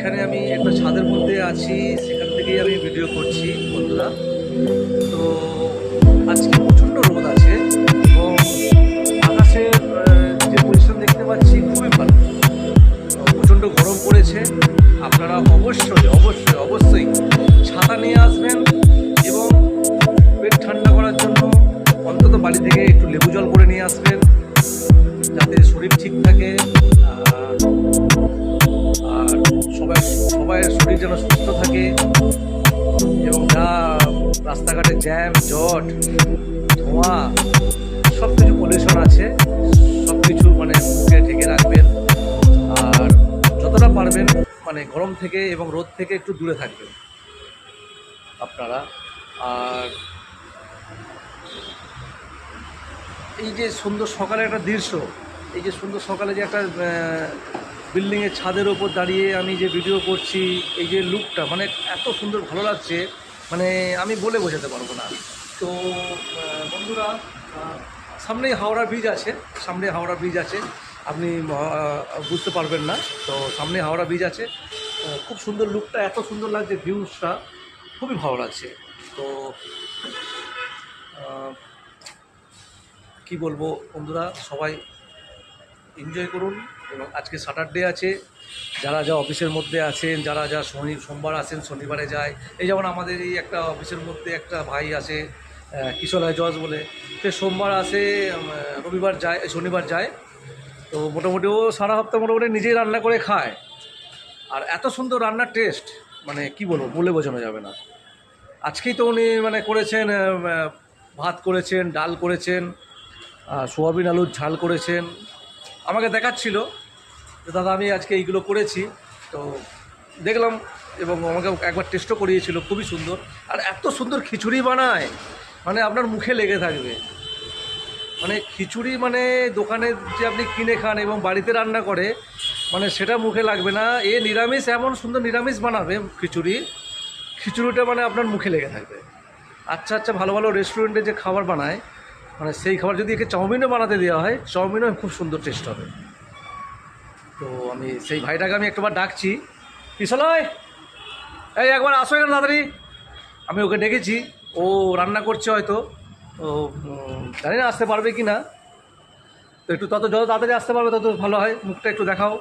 এখানে আমি একটা ছাদের মধ্যে আছি, সেখান থেকেই আমি ভিডিও করছি বন্ধুরা। তো আজকে প্রচণ্ড রোদ আছে এবং আকাশের যে পজিশন দেখতে পাচ্ছি খুবই ভালো। প্রচণ্ড গরম পড়েছে। আপনারা অবশ্যই অবশ্যই অবশ্যই ছাতা নিয়ে আসবেন এবং পেট ঠান্ডা করার জন্য অন্তত বাড়ি থেকে একটু লেবু জল করে নিয়ে আসবেন, যাতে শরীর ঠিক থাকে আর সবাই শরীর যেন সুস্থ থাকে। এবং যা রাস্তাঘাটে জ্যাম জট ধোঁয়া সব কিছু পলিউশন আছে, সব কিছু মানে মুখে ঢেকে রাখবেন। আর যতটা পারবেন মানে গরম থেকে এবং রোদ থেকে একটু দূরে থাকবেন আপনারা। আর এই যে সুন্দর সকালে একটা দৃশ্য, এই যে সুন্দর সকালে যে একটা বিল্ডিংয়ের ছাদের ওপর দাঁড়িয়ে আমি যে ভিডিও করছি, এই যে লুকটা মানে এত সুন্দর ভালো লাগছে, মানে আমি বলে বোঝাতে পারবো না। তো বন্ধুরা, সামনেই হাওড়া ব্রিজ আছে, সামনে হাওড়া ব্রিজ আছে, আপনি বুঝতে পারবেন না। তো সামনে হাওড়া ব্রিজ আছে, খুব সুন্দর লুকটা, এত সুন্দর লাগছে, ভিউজটা খুবই ভালো লাগছে। তো কি বলবো বন্ধুরা, সবাই এনজয় করুন। এবং আজকে স্যাটারডে আছে, যারা যা অফিসের মধ্যে আছেন, যারা যা সোমবার আসেন শনিবারে যায়, এই যেমন আমাদের এই একটা অফিসের মধ্যে একটা ভাই আসে কিশোরায় জজ বলে, সে সোমবার আসে, রবিবার যায়, শনিবার যায়। তো মোটামুটি ও সারা সপ্তাহ মোটামুটি নিজেই রান্না করে খায়। আর এত সুন্দর রান্নার টেস্ট মানে কি বলবো, বলে বোঝানো যাবে না। আজকেই তো উনি মানে করেছেন, ভাত করেছেন, ডাল করেছেন, সোয়াবিন আলুর ঝাল করেছেন। আমাকে দেখাচ্ছিল যে দাদা আমি আজকে এইগুলো করেছি। তো দেখলাম এবং আমাকে একবার টেস্টও করিয়েছিল, খুবই সুন্দর। আর এত সুন্দর খিচুড়ি বানায়, মানে আপনার মুখে লেগে থাকবে। মানে খিচুড়ি মানে দোকানে যে আপনি কিনে খান এবং বাড়িতে রান্না করে, মানে সেটা মুখে লাগবে না। এ নিরামিষ, এমন সুন্দর নিরামিষ বানাবে খিচুড়িটা মানে আপনার মুখে লেগে থাকবে। আচ্ছা আচ্ছা, ভালো ভালো রেস্টুরেন্টে যে খাবার বানায়, মানে সেই খাবার যদি একে চাউমিনও বানাতে দেওয়া হয়, চাউমিনও খুব সুন্দর টেস্ট হবে। তো আমি সেই ভাইটাকে আমি একটাবার ডাকছি, কিশলয় এই একবার আসো এখানে তাড়াতাড়ি। আমি ওকে ডেকেছি, ও রান্না করছে হয়তো, ও জানি না আসতে পারবে কি না। তো একটু যত তাড়াতাড়ি আসতে পারবে তত ভালো হয়, মুখটা একটু দেখাও।